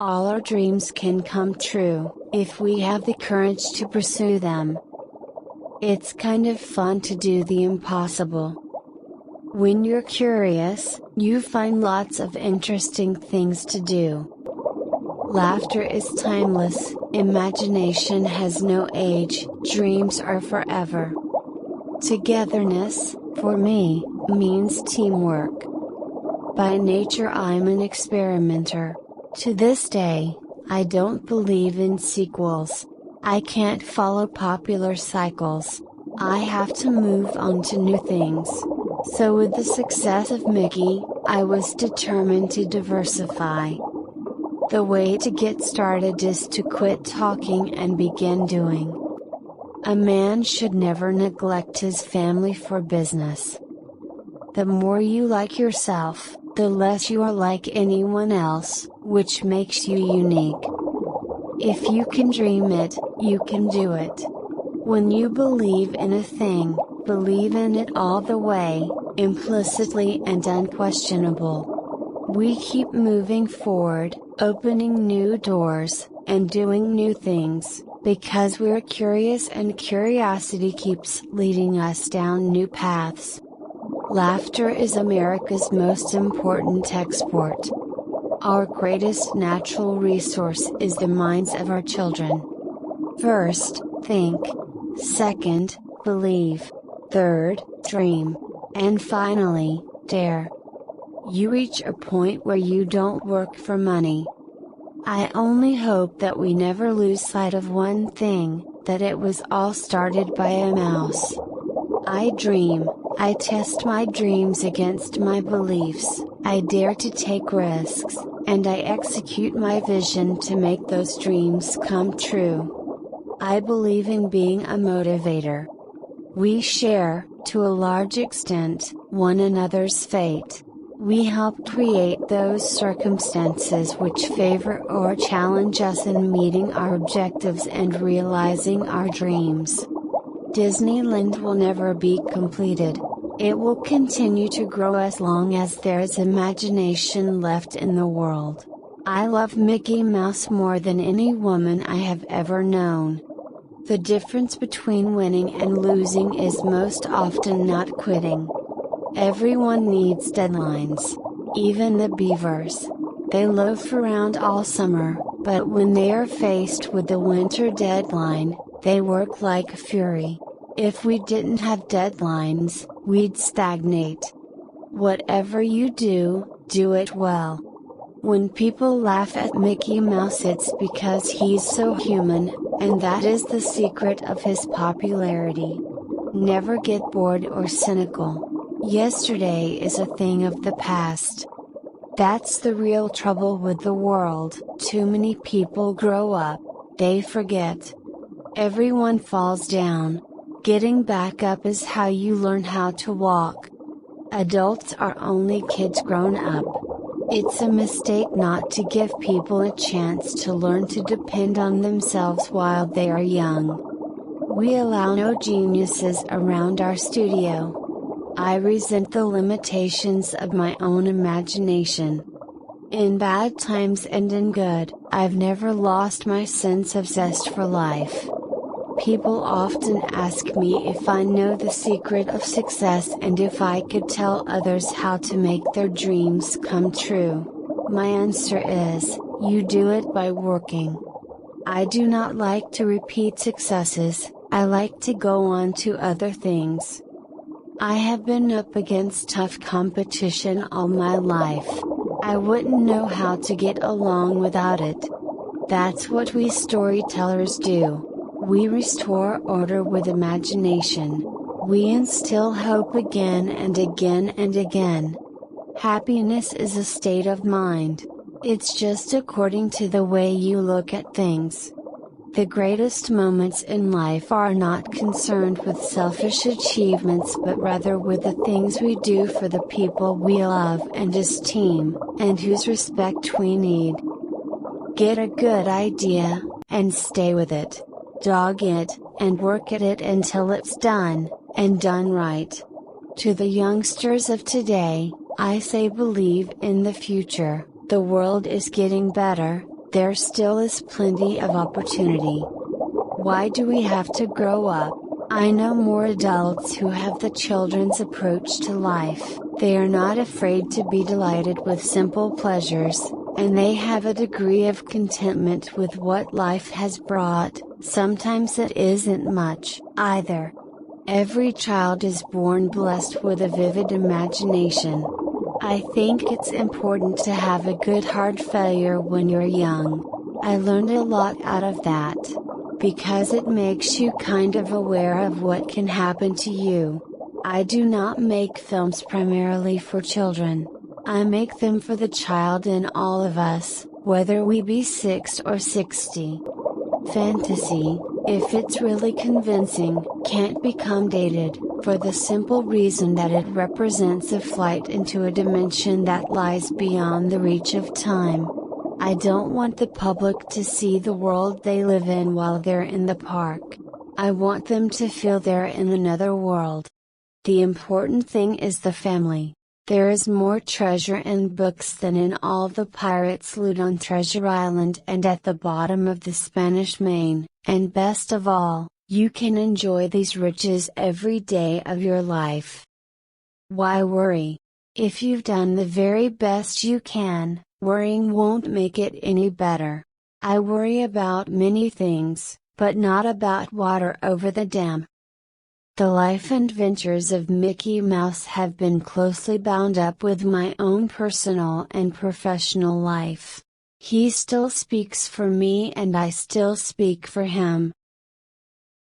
All our dreams can come true, if we have the courage to pursue them. It's kind of fun to do the impossible. When you're curious, you find lots of interesting things to do. Laughter is timeless, imagination has no age, dreams are forever. Togetherness, for me, means teamwork. By nature I'm an experimenter. To this day, I don't believe in sequels. I can't follow popular cycles. I have to move on to new things. So with the success of Mickey, I was determined to diversify. The way to get started is to quit talking and begin doing. A man should never neglect his family for business. The more you like yourself, the less you are like anyone else, which makes you unique. If you can dream it, you can do it. When you believe in a thing, believe in it all the way, implicitly and unquestionable. We keep moving forward, opening new doors, and doing new things, because we're curious and curiosity keeps leading us down new paths. Laughter is America's most important export. Our greatest natural resource is the minds of our children. First, think. Second, believe. Third, dream. And finally, dare. You reach a point where you don't work for money. I only hope that we never lose sight of one thing, that it was all started by a mouse. I dream, I test my dreams against my beliefs, I dare to take risks, and I execute my vision to make those dreams come true. I believe in being a motivator. We share, to a large extent, one another's fate. We help create those circumstances which favor or challenge us in meeting our objectives and realizing our dreams. Disneyland will never be completed. It will continue to grow as long as there is imagination left in the world. I love Mickey Mouse more than any woman I have ever known. The difference between winning and losing is most often not quitting. Everyone needs deadlines. Even the beavers. They loaf around all summer, but when they are faced with the winter deadline, they work like fury. If we didn't have deadlines, we'd stagnate. Whatever you do, do it well. When people laugh at Mickey Mouse, it's because he's so human, and that is the secret of his popularity. Never get bored or cynical. Yesterday is a thing of the past. That's the real trouble with the world. Too many people grow up, they forget. Everyone falls down. Getting back up is how you learn how to walk. Adults are only kids grown up. It's a mistake not to give people a chance to learn to depend on themselves while they are young. We allow no geniuses around our studio. I resent the limitations of my own imagination. In bad times and in good, I've never lost my sense of zest for life. People often ask me if I know the secret of success and if I could tell others how to make their dreams come true. My answer is, you do it by working. I do not like to repeat successes, I like to go on to other things. I have been up against tough competition all my life. I wouldn't know how to get along without it. That's what we storytellers do. We restore order with imagination. We instill hope again and again and again. Happiness is a state of mind. It's just according to the way you look at things. The greatest moments in life are not concerned with selfish achievements but rather with the things we do for the people we love and esteem, and whose respect we need. Get a good idea, and stay with it. Dog it, and work at it until it's done, and done right. To the youngsters of today, I say believe in the future. The world is getting better, There still is plenty of opportunity. Why do we have to grow up? I know more adults who have the children's approach to life. They are not afraid to be delighted with simple pleasures, and they have a degree of contentment with what life has brought. Sometimes it isn't much, either. Every child is born blessed with a vivid imagination. I think it's important to have a good heart failure when you're young. I learned a lot out of that. Because it makes you kind of aware of what can happen to you. I do not make films primarily for children. I make them for the child in all of us, whether we be 6 or 60. Fantasy, if it's really convincing, can't become dated, for the simple reason that it represents a flight into a dimension that lies beyond the reach of time. I don't want the public to see the world they live in while they're in the park. I want them to feel they're in another world. The important thing is the family. There is more treasure in books than in all the pirates' loot on Treasure Island and at the bottom of the Spanish Main, and best of all, you can enjoy these riches every day of your life. Why worry? If you've done the very best you can, worrying won't make it any better. I worry about many things, but not about water over the dam. The life and ventures of Mickey Mouse have been closely bound up with my own personal and professional life. He still speaks for me and I still speak for him,